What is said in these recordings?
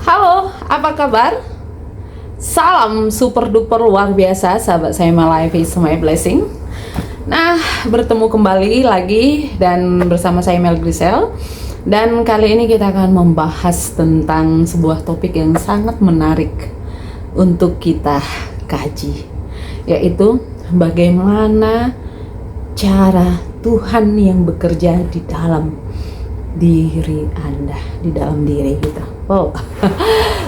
Halo, apa kabar? Salam super duper luar biasa, sahabat saya, my life is my blessing. Nah, bertemu kembali lagi dan bersama saya Mel Grisel. Dan kali ini kita akan membahas tentang sebuah topik yang sangat menarik untuk kita kaji, yaitu bagaimana cara Tuhan yang bekerja di dalam diri Anda, di dalam diri kita. Oh,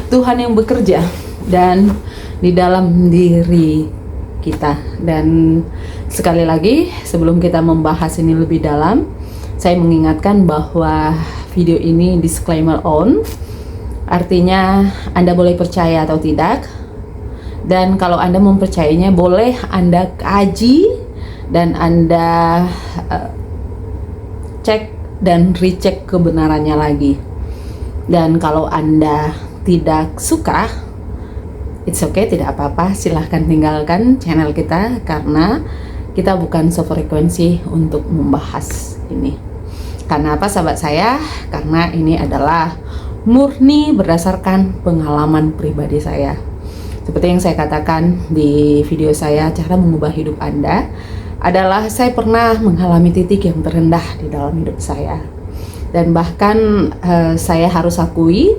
Tuhan yang bekerja dan di dalam diri kita. Dan sekali lagi, sebelum kita membahas ini lebih dalam, saya mengingatkan bahwa video ini disclaimer on, artinya Anda boleh percaya atau tidak. Dan kalau Anda mempercayainya, boleh Anda kaji dan Anda cek dan recheck kebenarannya lagi. Dan kalau Anda tidak suka, it's okay, tidak apa-apa, silahkan tinggalkan channel kita karena kita bukan sefrekuensi untuk membahas ini. Karena apa, sahabat saya? Karena ini adalah murni berdasarkan pengalaman pribadi saya. Seperti yang saya katakan di video saya, cara mengubah hidup Anda adalah saya pernah mengalami titik yang terendah di dalam hidup saya. Dan bahkan saya harus akui,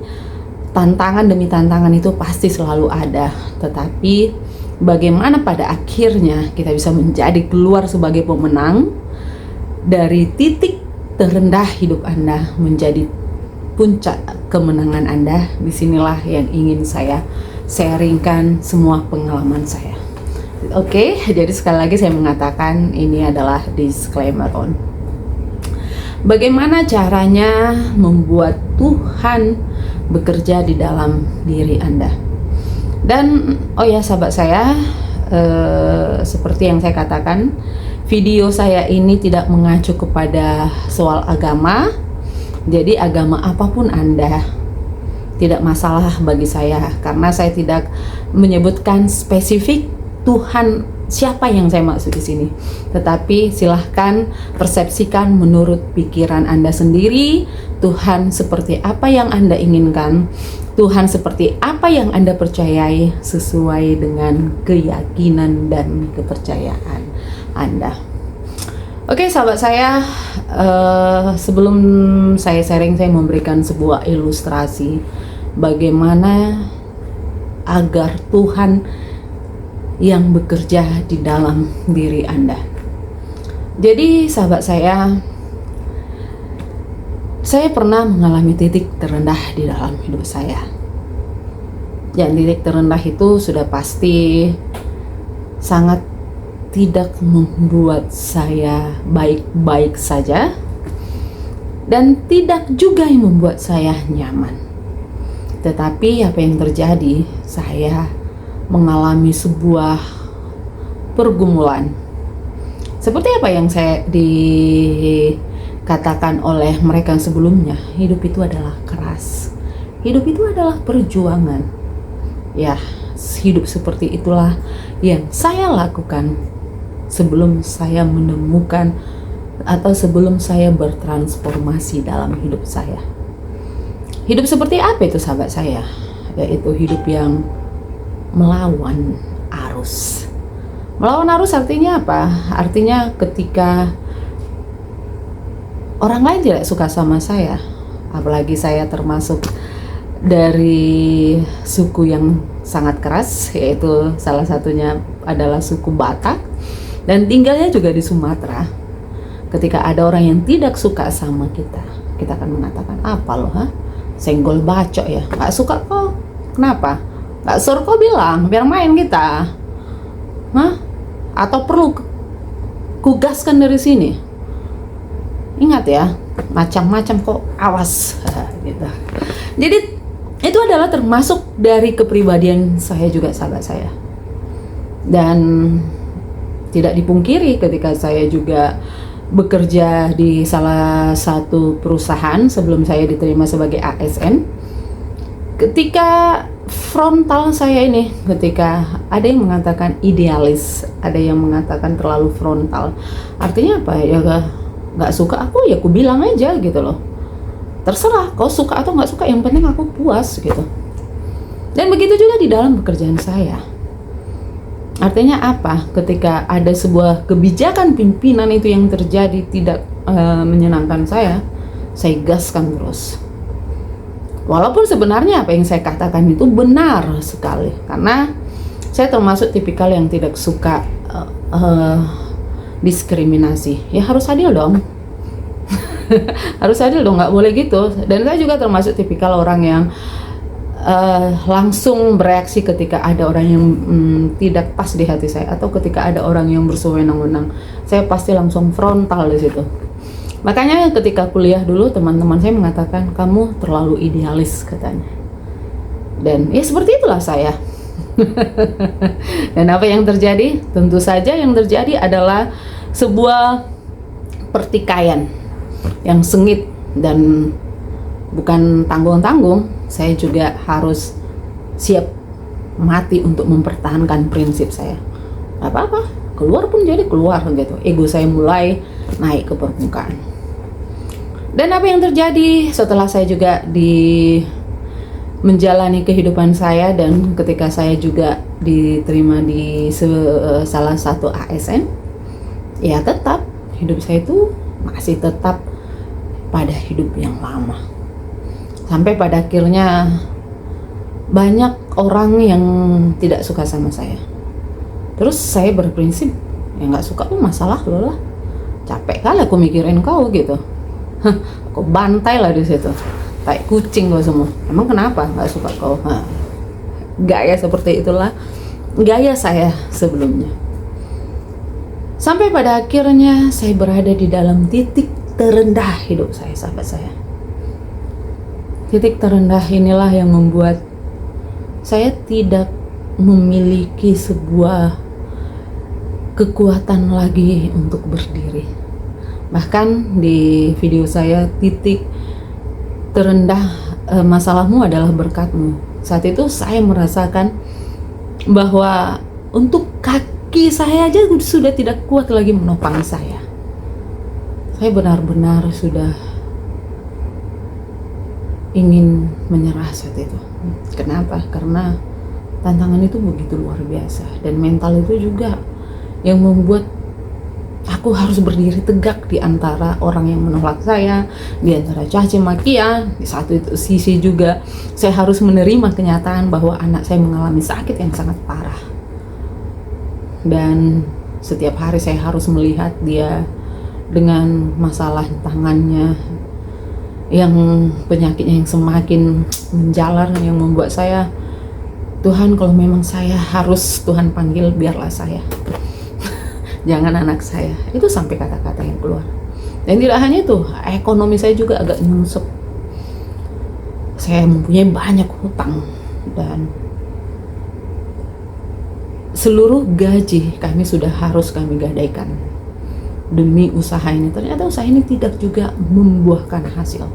tantangan demi tantangan itu pasti selalu ada. Tetapi bagaimana pada akhirnya kita bisa menjadi keluar sebagai pemenang dari titik terendah hidup Anda menjadi puncak kemenangan Anda. Disinilah yang ingin saya sharingkan semua pengalaman saya. Oke, jadi sekali lagi saya mengatakan ini adalah disclaimer on. Bagaimana caranya membuat Tuhan bekerja di dalam diri Anda? Dan oh ya sahabat saya, seperti yang saya katakan, video saya ini tidak mengacu kepada soal agama. Jadi agama apapun Anda tidak masalah bagi saya, karena saya tidak menyebutkan spesifik Tuhan siapa yang saya maksud di sini. Tetapi silahkan persepsikan menurut pikiran Anda sendiri. Tuhan seperti apa yang Anda inginkan, Tuhan seperti apa yang Anda percayai, sesuai dengan keyakinan dan kepercayaan Anda. Oke sahabat saya, sebelum saya sharing, saya memberikan sebuah ilustrasi bagaimana agar Tuhan yang bekerja di dalam diri Anda. Jadi sahabat saya pernah mengalami titik terendah di dalam hidup saya. Dan titik terendah itu sudah pasti sangat tidak membuat saya baik-baik saja, dan tidak juga yang membuat saya nyaman. Tetapi apa yang terjadi, saya mengalami sebuah pergumulan. Seperti apa yang saya dikatakan oleh mereka yang sebelumnya, hidup itu adalah keras. Hidup itu adalah perjuangan. Ya, hidup seperti itulah yang saya lakukan sebelum saya menemukan atau sebelum saya bertransformasi dalam hidup saya. Hidup seperti apa itu sahabat saya? Yaitu hidup yang melawan arus. Melawan arus artinya apa? Artinya ketika orang lain tidak suka sama saya, apalagi saya termasuk dari suku yang sangat keras, yaitu salah satunya adalah suku Batak, dan tinggalnya juga di Sumatera. Ketika ada orang yang tidak suka sama kita, kita akan mengatakan, apa loh, senggol bacok ya, gak suka kok, kenapa? Gak suruh kok bilang, biar main kita. Atau perlu kugaskan dari sini? Ingat ya, macam-macam kok, awas. Gitu. Jadi itu adalah termasuk dari kepribadian saya juga, sahabat saya. Dan tidak dipungkiri ketika saya juga bekerja di salah satu perusahaan sebelum saya diterima sebagai ASN, ketika frontal saya ini, ketika ada yang mengatakan idealis, ada yang mengatakan terlalu frontal. Artinya apa ya, gak suka aku ya aku bilang aja gitu loh. Terserah kau suka atau gak suka, yang penting aku puas gitu. Dan begitu juga di dalam pekerjaan saya. Artinya apa? Ketika ada sebuah kebijakan pimpinan itu yang terjadi tidak menyenangkan saya gaskan terus. Walaupun sebenarnya apa yang saya katakan itu benar sekali, karena saya termasuk tipikal yang tidak suka diskriminasi. Ya harus adil dong. Harus adil dong, nggak boleh gitu. Dan saya juga termasuk tipikal orang yang langsung bereaksi ketika ada orang yang tidak pas di hati saya, atau ketika ada orang yang bersewenang-wenang. Saya pasti langsung frontal di situ. Makanya ketika kuliah dulu teman-teman saya mengatakan kamu terlalu idealis katanya. Dan ya seperti itulah saya. Dan apa yang terjadi? Tentu saja yang terjadi adalah sebuah pertikaian yang sengit, dan bukan tanggung-tanggung. Saya juga harus siap mati untuk mempertahankan prinsip saya. Gak apa-apa, keluar pun jadi keluar gitu. Ego saya mulai naik ke permukaan. Dan apa yang terjadi setelah saya juga menjalani kehidupan saya, dan ketika saya juga diterima di salah satu ASN, ya tetap hidup saya itu masih tetap pada hidup yang lama. Sampai pada akhirnya banyak orang yang tidak suka sama saya. Terus saya berprinsip, ya nggak suka tuh masalah lo lah. Capek kali aku mikirin kau gitu. Aku bantai lah di situ. Tai kucing lo semua. Emang kenapa nggak suka kau? Gaya seperti itulah gaya saya sebelumnya. Sampai pada akhirnya saya berada di dalam titik terendah hidup saya, sahabat saya. Titik terendah inilah yang membuat saya tidak memiliki sebuah kekuatan lagi untuk berdiri. Bahkan di video saya, titik terendah masalahmu adalah berkatmu. Saat itu saya merasakan bahwa untuk kaki saya aja sudah tidak kuat lagi menopang saya. Saya benar-benar sudah ingin menyerah saat itu. Kenapa? Karena tantangan itu begitu luar biasa, dan mental itu juga yang membuat aku harus berdiri tegak di antara orang yang menolak saya, di antara caci makian. Di satu sisi juga saya harus menerima kenyataan bahwa anak saya mengalami sakit yang sangat parah, dan setiap hari saya harus melihat dia dengan masalah tangannya yang penyakitnya yang semakin menjalar, yang membuat saya, Tuhan kalau memang saya harus Tuhan panggil, biarlah saya. Jangan anak saya. Itu sampai kata-kata yang keluar. Dan tidak hanya itu, ekonomi saya juga agak nyungsep. Saya mempunyai banyak hutang, dan seluruh gaji harus kami gadaikan demi usaha ini. Ternyata usaha ini tidak juga membuahkan hasil.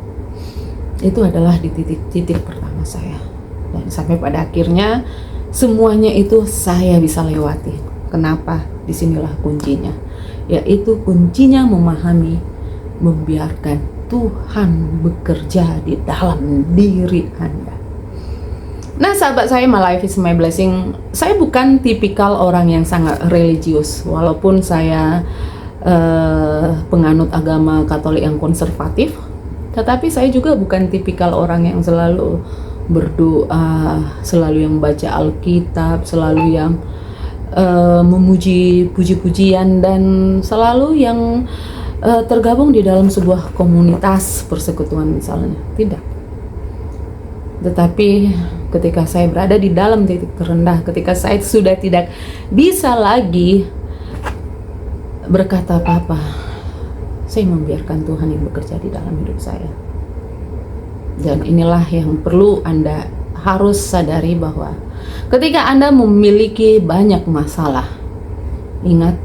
Itu adalah di titik pertama saya. Dan sampai pada akhirnya semuanya itu saya bisa lewati. Kenapa? Disinilah kuncinya, yaitu kuncinya memahami, membiarkan Tuhan bekerja di dalam diri Anda. Nah sahabat saya, my life is my blessing. Saya bukan tipikal orang yang sangat religius, walaupun saya penganut agama Katolik yang konservatif, tetapi saya juga bukan tipikal orang yang selalu berdoa, selalu yang baca Alkitab, selalu yang memuji puji-pujian, dan selalu yang tergabung di dalam sebuah komunitas persekutuan misalnya. Tidak. Tetapi ketika saya berada di dalam titik terendah, ketika saya sudah tidak bisa lagi berkata apa-apa, saya membiarkan Tuhan yang bekerja di dalam hidup saya. Dan inilah yang perlu Anda harus sadari, bahwa ketika Anda memiliki banyak masalah, ingat,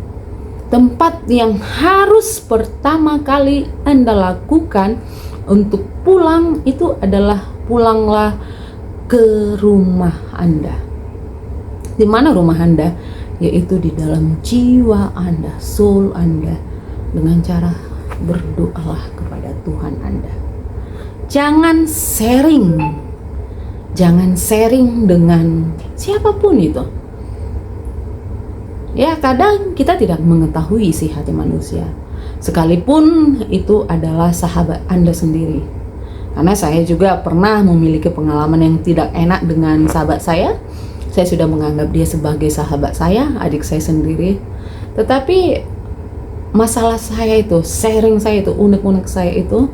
tempat yang harus pertama kali Anda lakukan untuk pulang itu adalah pulanglah ke rumah Anda. Di mana rumah Anda? Yaitu di dalam jiwa Anda, soul Anda, dengan cara berdoalah kepada Tuhan Anda. Jangan sharing Jangan sharing dengan siapapun itu. Ya, kadang kita tidak mengetahui isi hati manusia, sekalipun itu adalah sahabat Anda sendiri. Karena saya juga pernah memiliki pengalaman yang tidak enak dengan sahabat saya. Saya sudah menganggap dia sebagai sahabat saya, adik saya sendiri. Tetapi masalah saya itu, sharing saya itu, unek-unek saya itu,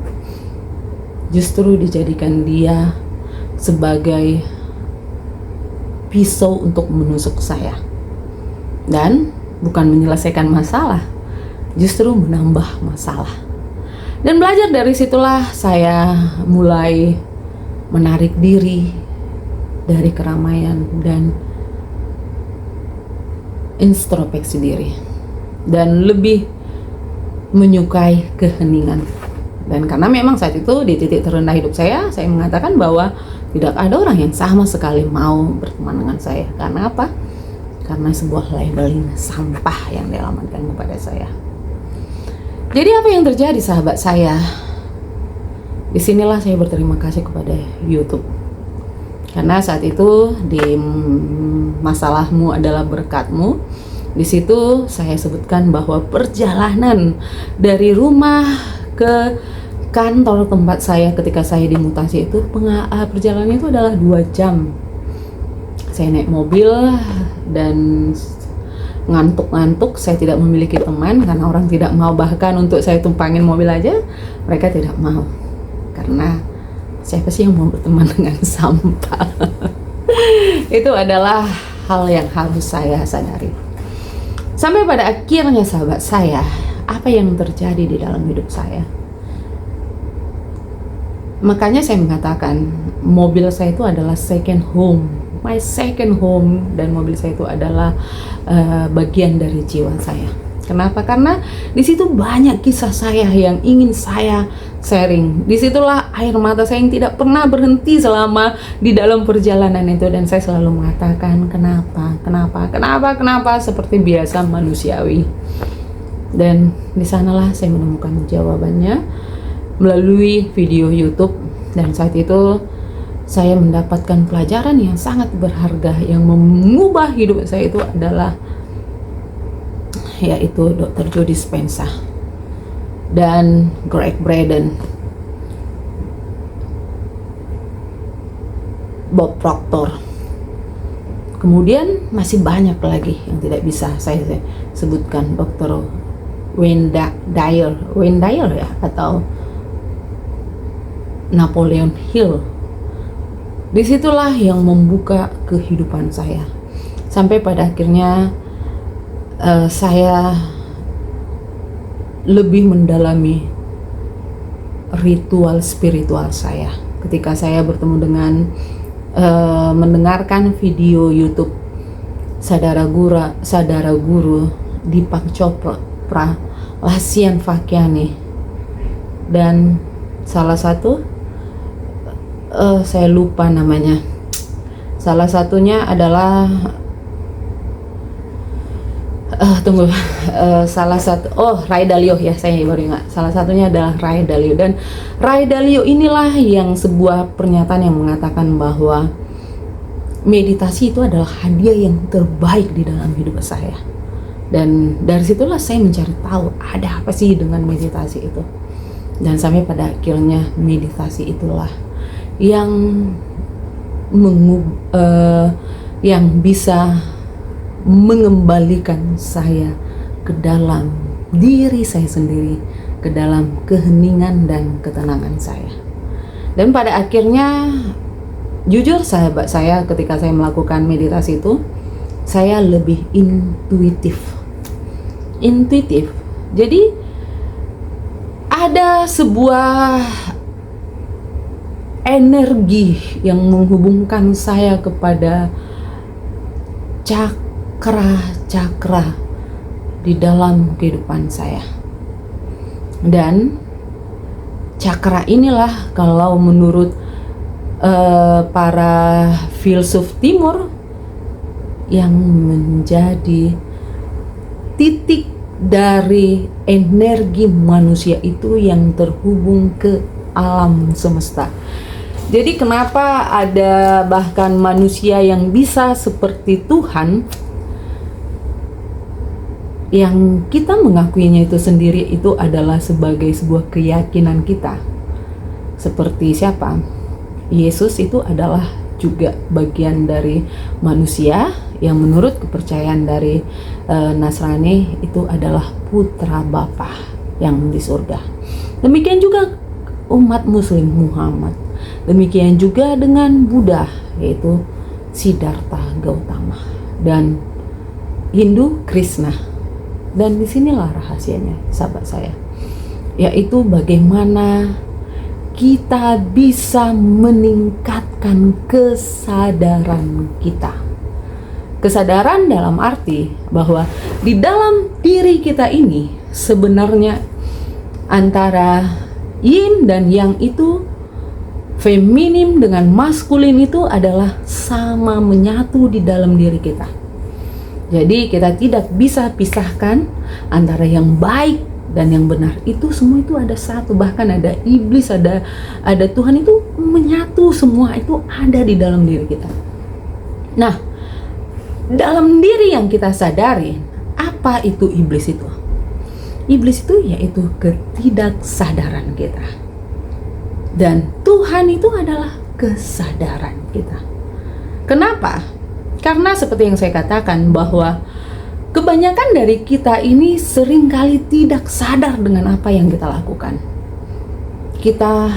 justru dijadikan dia sebagai pisau untuk menusuk saya. Dan bukan menyelesaikan masalah, justru menambah masalah. Dan belajar dari situlah saya mulai menarik diri dari keramaian dan introspeksi diri, dan lebih menyukai keheningan. Dan karena memang saat itu di titik terendah hidup saya mengatakan bahwa tidak ada orang yang sama sekali mau berteman dengan saya. Karena apa? Karena sebuah labeling sampah yang dialamatkan kepada saya. Jadi apa yang terjadi sahabat saya? Disinilah saya berterima kasih kepada YouTube. Karena saat itu di masalahmu adalah berkatmu. Di situ saya sebutkan bahwa perjalanan dari rumah ke kantor tempat saya ketika saya dimutasi itu perjalanannya itu adalah 2 jam. Saya naik mobil dan ngantuk-ngantuk. Saya tidak memiliki teman karena orang tidak mau, bahkan untuk saya tumpangin mobil aja mereka tidak mau, karena siapa sih yang mau berteman dengan sampah. Itu adalah hal yang harus saya sadari. Sampai pada akhirnya sahabat saya, apa yang terjadi di dalam hidup saya? Makanya saya mengatakan mobil saya itu adalah second home, my second home, dan mobil saya itu adalah bagian dari jiwa saya. Kenapa? Karena di situ banyak kisah saya yang ingin saya sharing. Disitulah air mata saya yang tidak pernah berhenti selama di dalam perjalanan itu, dan saya selalu mengatakan kenapa seperti biasa manusiawi. Dan di sanalah saya menemukan jawabannya melalui video YouTube, dan saat itu saya mendapatkan pelajaran yang sangat berharga yang mengubah hidup saya. Itu adalah yaitu Dr. Joe Dispenza dan Greg Braden, Bob Proctor. Kemudian masih banyak lagi yang tidak bisa saya sebutkan, Dr. Wayne Dyer ya, atau Napoleon Hill. Disitulah yang membuka kehidupan saya sampai pada akhirnya saya lebih mendalami ritual spiritual saya ketika saya bertemu dengan mendengarkan video YouTube Sadara Guru Deepak Chopra, Lassian Vakhyani, dan salah satu saya lupa namanya. Salah satunya adalah Ray Dalio ya, saya baru ingat. Salah satunya adalah Ray Dalio, dan Ray Dalio inilah yang sebuah pernyataan yang mengatakan bahwa meditasi itu adalah hadiah yang terbaik di dalam hidup saya. Dan dari situlah saya mencari tahu ada apa sih dengan meditasi itu. Dan sampai pada akhirnya meditasi itulah yang bisa mengembalikan saya ke dalam diri saya sendiri, ke dalam keheningan dan ketenangan saya. Dan pada akhirnya, jujur sahabat saya, ketika saya melakukan meditasi itu, saya lebih intuitif. Jadi ada sebuah energi yang menghubungkan saya kepada cakra di dalam kehidupan saya. Dan cakra inilah kalau menurut para filsuf timur yang menjadi titik dari energi manusia itu yang terhubung ke alam semesta. Jadi kenapa ada bahkan manusia yang bisa seperti Tuhan, yang kita mengakuinya itu sendiri itu adalah sebagai sebuah keyakinan kita. Seperti siapa? Yesus itu adalah juga bagian dari manusia yang menurut kepercayaan dari Nasrani itu adalah putra Bapa yang di surga. Demikian juga umat Muslim Muhammad. Demikian juga dengan Buddha, yaitu Siddhartha Gautama, dan Hindu Krishna. Dan disinilah rahasianya, sahabat saya, yaitu bagaimana kita bisa meningkatkan kesadaran kita. Kesadaran dalam arti bahwa di dalam diri kita ini sebenarnya antara yin dan yang itu, feminim dengan maskulin itu adalah sama menyatu di dalam diri kita. Jadi kita tidak bisa pisahkan antara yang baik dan yang benar. Itu semua itu ada satu, bahkan ada iblis, ada Tuhan, itu menyatu, semua itu ada di dalam diri kita. Nah, dalam diri yang kita sadari, apa itu iblis itu? Iblis itu yaitu ketidaksadaran kita. Dan Tuhan itu adalah kesadaran kita. Kenapa? Karena seperti yang saya katakan bahwa kebanyakan dari kita ini seringkali tidak sadar dengan apa yang kita lakukan. Kita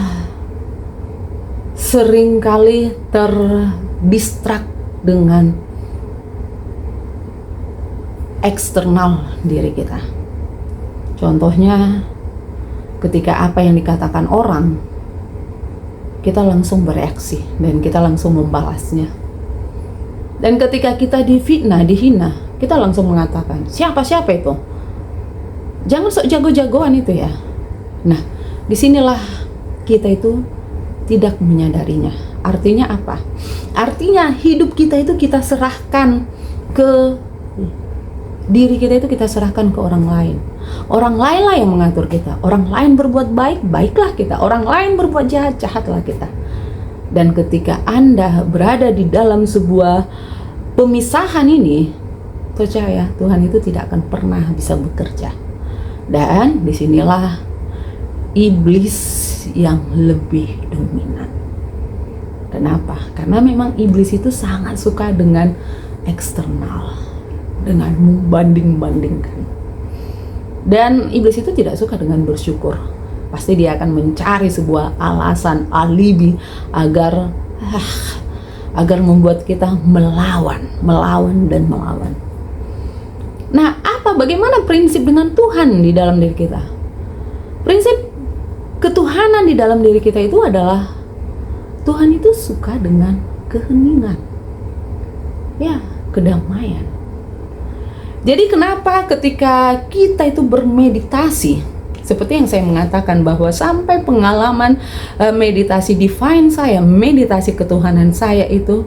seringkali terdistrak dengan eksternal diri kita. Contohnya, ketika apa yang dikatakan orang, kita langsung bereaksi dan kita langsung membalasnya. Dan ketika kita difitnah, dihina, kita langsung mengatakan, siapa itu? Jangan sok jago-jagoan itu ya. Nah, disinilah kita itu tidak menyadarinya. Artinya apa? Artinya hidup kita itu kita serahkan ke diri kita, itu kita serahkan ke orang lain. Orang lainlah yang mengatur kita. Orang lain berbuat baik, baiklah kita. Orang lain berbuat jahat, jahatlah kita. Dan ketika Anda berada di dalam sebuah pemisahan ini, percaya Tuhan itu tidak akan pernah bisa bekerja. Dan disinilah iblis yang lebih dominan. Kenapa? Karena memang iblis itu sangat suka dengan eksternal, dengan membanding-bandingkan. Dan iblis itu tidak suka dengan bersyukur. Pasti dia akan mencari sebuah alasan, alibi agar membuat kita melawan. Nah, bagaimana prinsip dengan Tuhan di dalam diri kita? Prinsip ketuhanan di dalam diri kita itu adalah Tuhan itu suka dengan keheningan. Ya, kedamaian. Jadi kenapa ketika kita itu bermeditasi, seperti yang saya mengatakan bahwa sampai pengalaman meditasi divine saya, meditasi ketuhanan saya itu,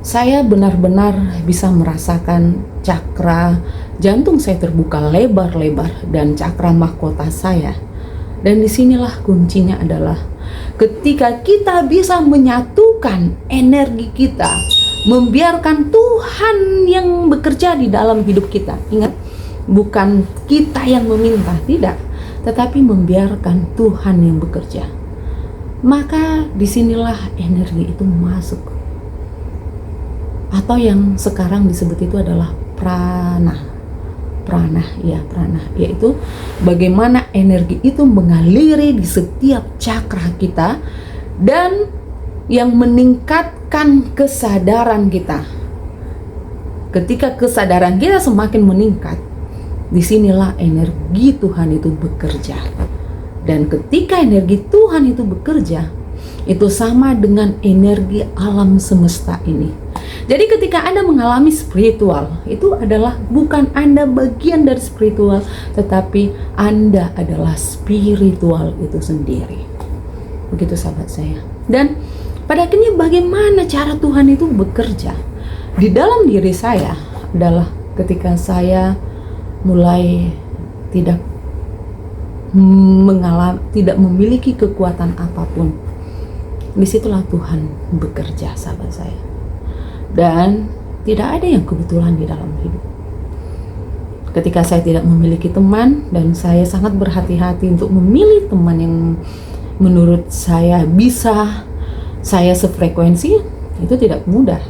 saya benar-benar bisa merasakan cakra jantung saya terbuka lebar-lebar dan cakra mahkota saya. Dan disinilah kuncinya adalah ketika kita bisa menyatukan energi kita, membiarkan Tuhan yang bekerja di dalam hidup kita. Ingat, bukan kita yang meminta, tidak, tetapi membiarkan Tuhan yang bekerja. Maka disinilah energi itu masuk. Atau yang sekarang disebut itu adalah prana, yaitu bagaimana energi itu mengaliri di setiap cakra kita dan yang meningkatkan kesadaran kita. Ketika kesadaran kita semakin meningkat, disinilah energi Tuhan itu bekerja. Dan ketika energi Tuhan itu bekerja, itu sama dengan energi alam semesta ini. Jadi ketika Anda mengalami spiritual, itu adalah bukan Anda bagian dari spiritual, tetapi Anda adalah spiritual itu sendiri. Begitu sahabat saya. Dan pada akhirnya bagaimana cara Tuhan itu bekerja di dalam diri saya adalah ketika saya mulai tidak memiliki kekuatan apapun. Disitulah Tuhan bekerja, sahabat saya. Dan tidak ada yang kebetulan di dalam hidup. Ketika saya tidak memiliki teman dan saya sangat berhati-hati untuk memilih teman yang menurut saya bisa saya sefrekuensi, itu tidak mudah.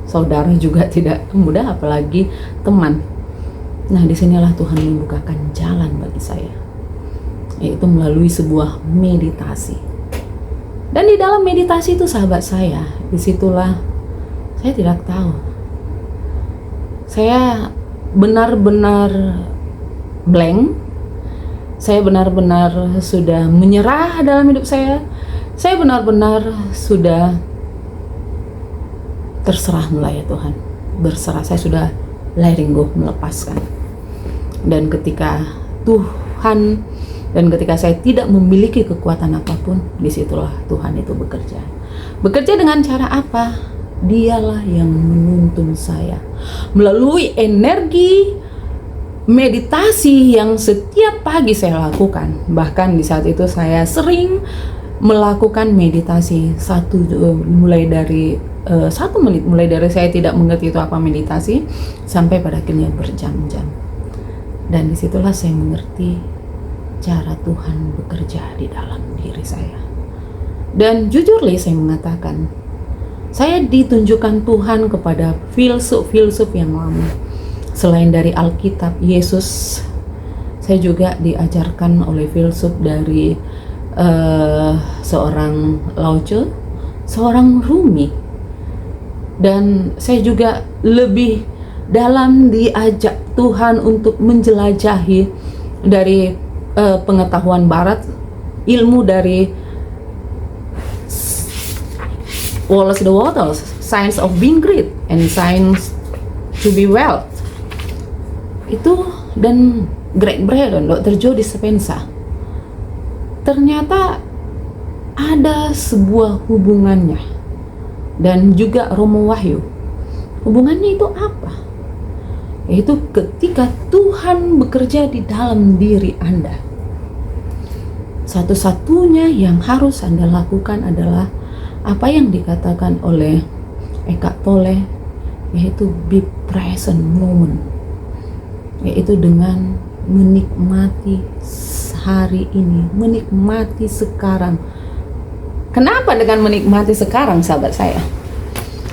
Saudara juga tidak mudah, apalagi teman. Nah, disinilah Tuhan membukakan jalan bagi saya, yaitu melalui sebuah meditasi. Dan di dalam meditasi itu, sahabat saya, disitulah saya tidak tahu. Saya benar-benar blank. Saya benar-benar sudah menyerah dalam hidup saya. Saya benar-benar sudah terserah mulai, ya Tuhan. Berserah, saya sudah letting go, melepaskan. Dan ketika Tuhan, dan ketika saya tidak memiliki kekuatan apapun, disitulah Tuhan itu bekerja. Bekerja dengan cara apa? Dialah yang menuntun saya melalui energi meditasi yang setiap pagi saya lakukan. Bahkan di saat itu saya sering melakukan meditasi mulai dari 1 menit, mulai dari saya tidak mengerti itu apa meditasi, sampai pada akhirnya berjam-jam. Dan disitulah saya mengerti cara Tuhan bekerja di dalam diri saya. Dan jujurlah saya mengatakan, saya ditunjukkan Tuhan kepada filsuf yang lama. Selain dari Alkitab, Yesus, saya juga diajarkan oleh filsuf dari seorang Lao Tzu, seorang Rumi. Dan saya juga lebih dalam diajak Tuhan untuk menjelajahi dari pengetahuan Barat, ilmu dari Wallace the Wattles, Science of Being Great and Science to be Wealth. Itu, dan Greg Braden, Dr. Joe Dispenza. Ternyata ada sebuah hubungannya. Dan juga Romo Wahyu. Hubungannya itu apa? Yaitu ketika Tuhan bekerja di dalam diri Anda, satu-satunya yang harus Anda lakukan adalah apa yang dikatakan oleh Eckhart Tolle, yaitu be present moment, yaitu dengan menikmati hari ini, menikmati sekarang. Kenapa dengan menikmati sekarang, sahabat saya?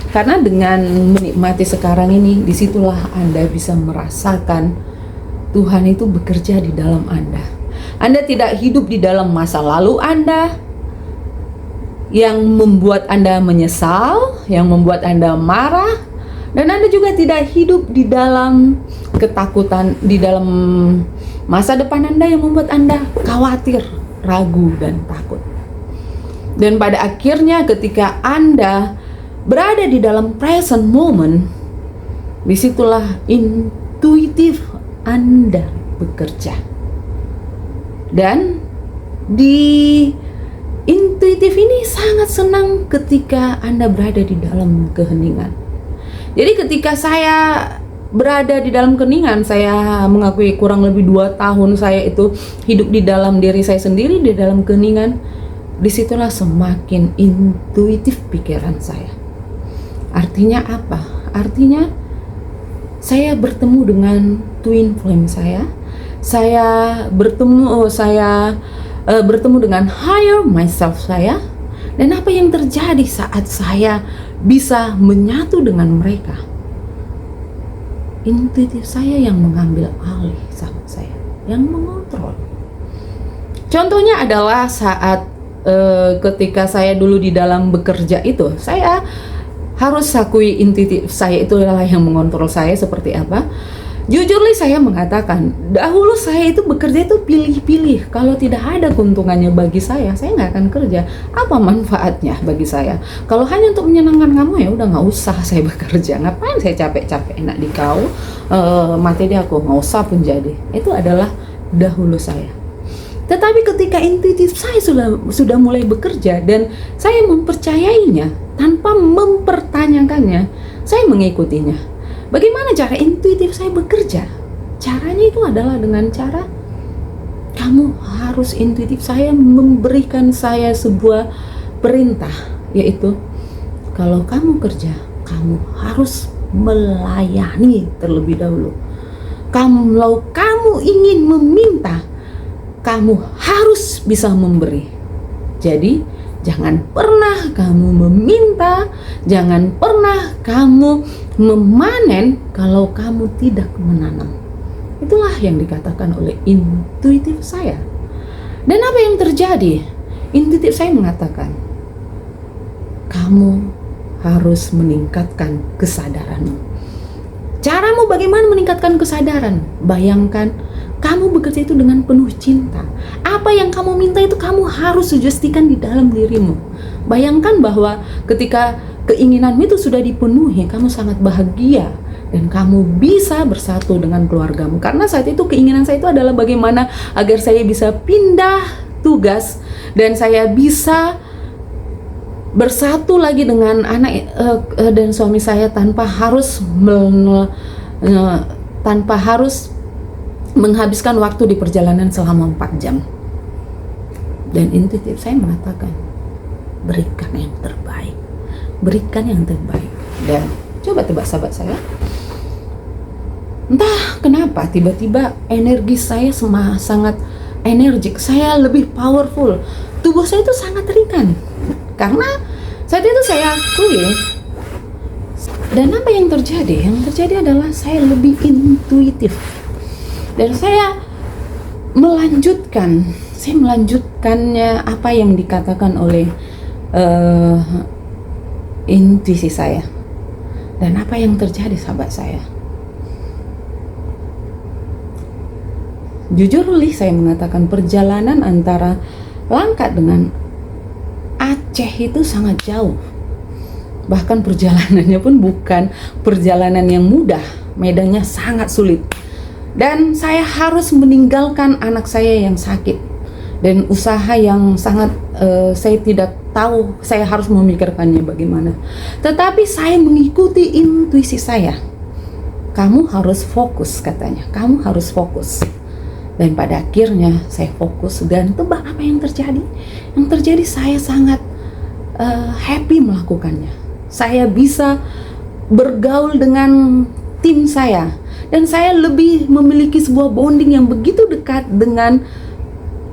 Karena dengan menikmati sekarang ini, disitulah Anda bisa merasakan Tuhan itu bekerja di dalam Anda. Anda tidak hidup di dalam masa lalu Anda, yang membuat Anda menyesal, yang membuat Anda marah, dan Anda juga tidak hidup di dalam ketakutan, di dalam masa depan Anda yang membuat Anda khawatir, ragu, dan takut. Dan pada akhirnya ketika Anda berada di dalam present moment, disitulah intuitif Anda bekerja. Dan di intuitif ini sangat senang ketika Anda berada di dalam keheningan. Jadi ketika saya berada di dalam keheningan, saya mengakui kurang lebih 2 tahun saya itu hidup di dalam diri saya sendiri, di dalam keheningan. Disitulah semakin intuitif pikiran saya. Artinya apa? Artinya saya bertemu dengan twin flame saya bertemu dengan higher myself saya. Dan apa yang terjadi saat saya bisa menyatu dengan mereka? Intuitif saya yang mengambil alih, sahabat saya, yang mengontrol. Contohnya adalah saat ketika saya dulu di dalam bekerja itu, saya harus akui intuitif saya itu adalah yang mengontrol saya seperti apa. Jujurlah saya mengatakan, dahulu saya itu bekerja itu pilih-pilih. Kalau tidak ada keuntungannya bagi saya nggak akan kerja. Apa manfaatnya bagi saya? Kalau hanya untuk menyenangkan kamu, ya udah nggak usah saya bekerja. Ngapain saya capek-capek enak di kau, mati di aku, nggak usah pun jadi. Itu adalah dahulu saya. Tetapi ketika intuitif saya sudah mulai bekerja dan saya mempercayainya tanpa mempertanyakannya, saya mengikutinya. Bagaimana cara intuitif saya bekerja? Caranya itu adalah dengan cara kamu harus intuitif saya memberikan saya sebuah perintah, yaitu kalau kamu kerja, kamu harus melayani terlebih dahulu. Kalau kamu ingin meminta, kamu harus bisa memberi. Jadi jangan pernah kamu meminta, jangan pernah kamu memanen kalau kamu tidak menanam. Itulah yang dikatakan oleh intuitif saya. Dan apa yang terjadi? Intuitif saya mengatakan, kamu harus meningkatkan kesadaranmu. Caramu bagaimana meningkatkan kesadaran? Bayangkan, kamu bekerja itu dengan penuh cinta. Apa yang kamu minta itu kamu harus sugestikan di dalam dirimu. Bayangkan bahwa ketika keinginanmu itu sudah dipenuhi, kamu sangat bahagia dan kamu bisa bersatu dengan keluargamu. Karena saat itu keinginan saya itu adalah bagaimana agar saya bisa pindah tugas dan saya bisa bersatu lagi dengan anak dan suami saya tanpa harus menghabiskan waktu di perjalanan selama 4 jam. Dan intuitif saya mengatakan, berikan yang terbaik, berikan yang terbaik. Dan coba tebak sahabat saya, entah kenapa tiba-tiba energi saya sangat energik, saya lebih powerful, tubuh saya itu sangat ringan. Karena saat itu saya akui. Dan apa yang terjadi? Yang terjadi adalah saya lebih intuitif. Dan saya melanjutkannya apa yang dikatakan oleh intuisi saya. Dan apa yang terjadi sahabat saya? Jujur saya mengatakan perjalanan antara Langkat dengan Aceh itu sangat jauh. Bahkan perjalanannya pun bukan perjalanan yang mudah, medannya sangat sulit. Dan saya harus meninggalkan anak saya yang sakit dan usaha yang sangat saya tidak tahu saya harus memikirkannya bagaimana. Tetapi saya mengikuti intuisi saya. Kamu harus fokus katanya, kamu harus fokus. Dan pada akhirnya saya fokus dan tebak apa yang terjadi? Yang terjadi saya sangat happy melakukannya. Saya bisa bergaul dengan tim saya dan saya lebih memiliki sebuah bonding yang begitu dekat dengan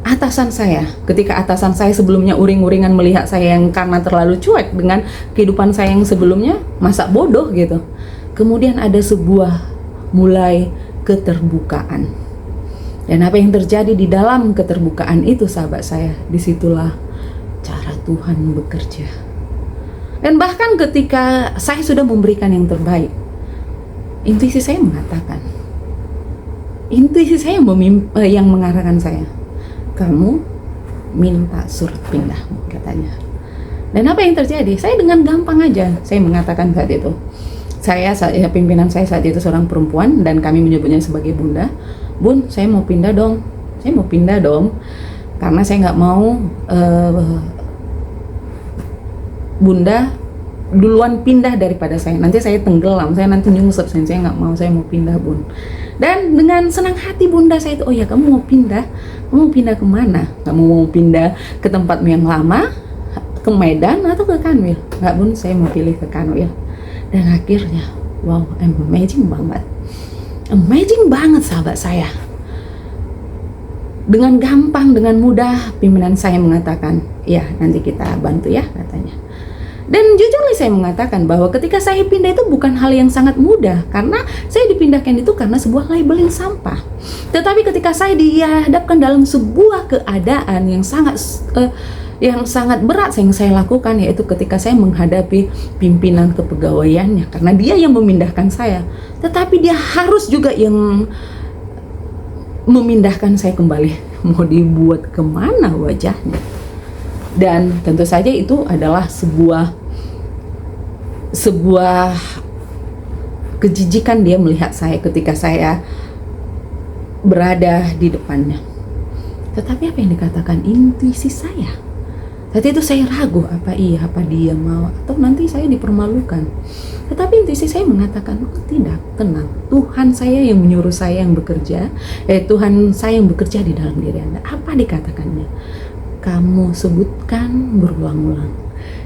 atasan saya. Ketika atasan saya sebelumnya uring-uringan melihat saya yang karena terlalu cuek dengan kehidupan saya yang sebelumnya, masa bodoh gitu. Kemudian ada sebuah mulai keterbukaan. Dan apa yang terjadi di dalam keterbukaan itu sahabat saya, disitulah cara Tuhan bekerja. Dan bahkan ketika saya sudah memberikan yang terbaik, intuisi saya mengatakan, intuisi saya yang mengarahkan saya, kamu minta surat pindahmu katanya. Dan apa yang terjadi? Saya dengan gampang aja, saya mengatakan saat itu, pimpinan saya saat itu seorang perempuan dan kami menyebutnya sebagai Bunda. Bun, saya mau pindah dong, karena saya nggak mau Bunda duluan pindah daripada saya. Nanti saya tenggelam, saya nanti nyungsep, saya nggak mau, saya mau pindah Bun. Dan dengan senang hati Bunda saya itu, oh ya kamu mau pindah kemana? Kamu mau pindah ke tempatmu yang lama, ke Medan atau ke Kanwil? Nggak Bun, saya mau pilih ke Kanwil. Dan akhirnya, wow, amazing banget sahabat saya. Dengan gampang, dengan mudah pimpinan saya mengatakan, ya nanti kita bantu ya katanya. Dan jujur saya mengatakan bahwa ketika saya pindah itu bukan hal yang sangat mudah, karena saya dipindahkan itu karena sebuah labeling sampah. Tetapi ketika saya dihadapkan dalam sebuah keadaan yang sangat berat yang saya lakukan, yaitu ketika saya menghadapi pimpinan kepegawaiannya, karena dia yang memindahkan saya, tetapi dia harus juga yang memindahkan saya kembali. Mau dibuat kemana wajahnya? Dan tentu saja itu adalah sebuah kejijikan dia melihat saya ketika saya berada di depannya. Tetapi apa yang dikatakan intuisi saya? Saat itu saya ragu, apa dia mau atau nanti saya dipermalukan. Tetapi intuisi saya mengatakan, oh tidak, tenang. Tuhan saya yang menyuruh saya yang bekerja, Tuhan saya yang bekerja di dalam diri Anda. Apa dikatakannya? kamu sebutkan berulang-ulang,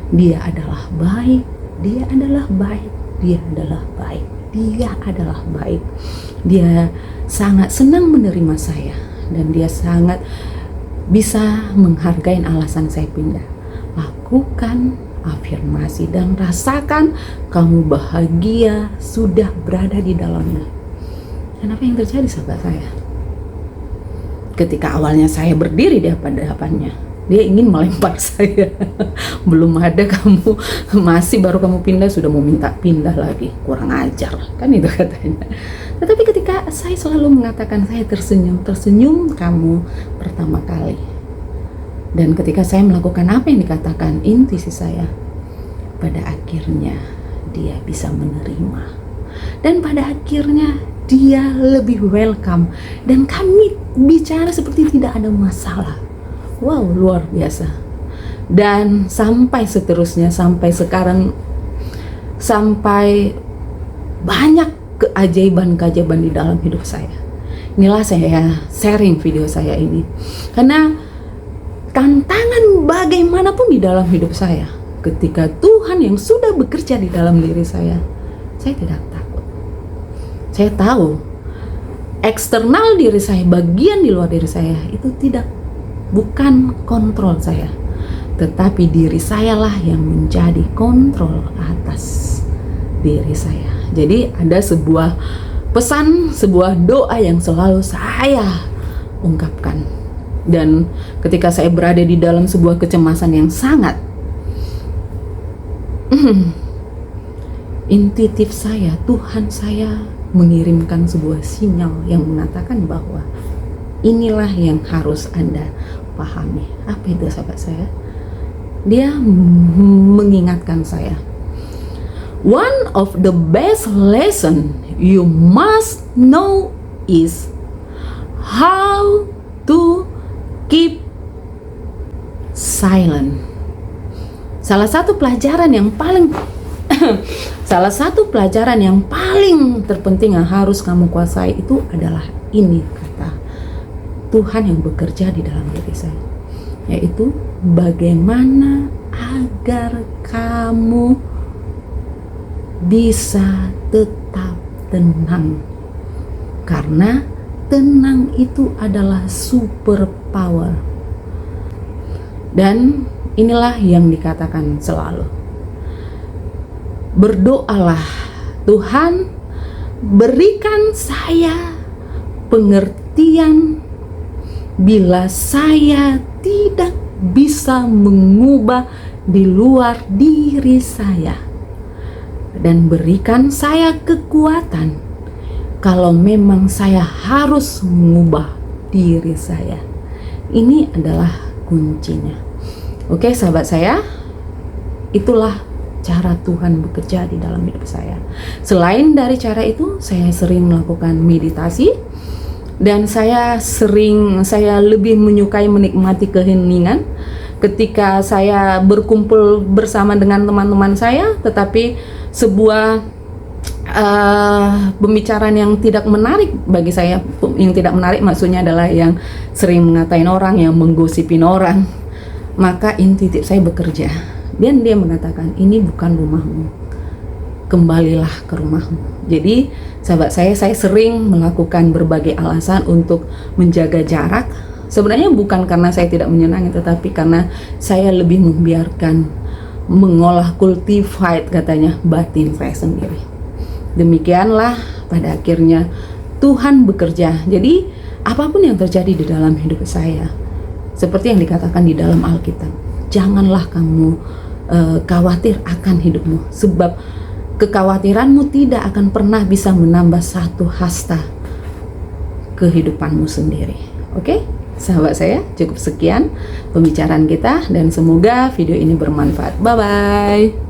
dia adalah baik, dia adalah baik, dia adalah baik, dia adalah baik. Dia sangat senang menerima saya, dan dia sangat bisa menghargai alasan saya pindah. Lakukan afirmasi dan rasakan kamu bahagia sudah berada di dalamnya. Dan apa yang terjadi sahabat saya? Ketika awalnya saya berdiri di hadapannya, dia ingin melempar saya. Belum ada kamu, masih baru kamu pindah sudah mau minta pindah lagi, kurang ajar, kan itu katanya. Tetapi ketika saya selalu mengatakan saya tersenyum kamu pertama kali. Dan ketika saya melakukan apa yang dikatakan intuisi saya, pada akhirnya dia bisa menerima. Dan pada akhirnya dia lebih welcome. Dan kami bicara seperti tidak ada masalah. Wow, luar biasa. Dan sampai seterusnya, sampai sekarang, sampai banyak keajaiban-keajaiban di dalam hidup saya. Inilah saya sharing video saya ini. Karena tantangan bagaimanapun di dalam hidup saya, ketika Tuhan yang sudah bekerja di dalam diri saya tidak takut. Saya tahu eksternal diri saya, bagian di luar diri saya itu bukan kontrol saya, tetapi diri saya lah yang menjadi kontrol atas diri saya. Jadi ada sebuah pesan, sebuah doa yang selalu saya ungkapkan. Dan ketika saya berada di dalam sebuah kecemasan yang sangat intuitif saya, Tuhan saya mengirimkan sebuah sinyal yang mengatakan bahwa inilah yang harus Anda pahami. Apa itu sahabat saya? Dia mengingatkan saya, one of the best lesson you must know is how to keep silent. Salah satu pelajaran yang paling terpenting yang harus kamu kuasai itu adalah ini, kata Tuhan yang bekerja di dalam diri saya, yaitu bagaimana agar kamu bisa tetap tenang. Karena tenang itu adalah super power. Dan inilah yang dikatakan selalu, berdoalah, Tuhan berikan saya pengertian bila saya tidak bisa mengubah di luar diri saya, dan berikan saya kekuatan kalau memang saya harus mengubah diri saya. Ini adalah kuncinya. Oke sahabat saya, itulah cara Tuhan bekerja di dalam hidup saya. Selain dari cara itu, saya sering melakukan meditasi, dan saya lebih menyukai menikmati keheningan ketika saya berkumpul bersama dengan teman-teman saya, tetapi sebuah pembicaraan yang tidak menarik bagi saya. Yang tidak menarik maksudnya adalah yang sering mengatain orang, yang menggosipin orang. Maka intuitif saya bekerja, dan dia mengatakan, ini bukan rumahmu, kembalilah ke rumahmu. Jadi sahabat saya sering melakukan berbagai alasan untuk menjaga jarak. Sebenarnya bukan karena saya tidak menyenangi, tetapi karena saya lebih membiarkan mengolah, cultivate katanya, batin saya sendiri. Demikianlah pada akhirnya Tuhan bekerja. Jadi apapun yang terjadi di dalam hidup saya, seperti yang dikatakan di dalam Alkitab, janganlah kamu khawatir akan hidupmu, sebab kekhawatiranmu tidak akan pernah bisa menambah satu hasta kehidupanmu sendiri. Oke, sahabat saya, cukup sekian pembicaraan kita, dan semoga video ini bermanfaat. Bye bye.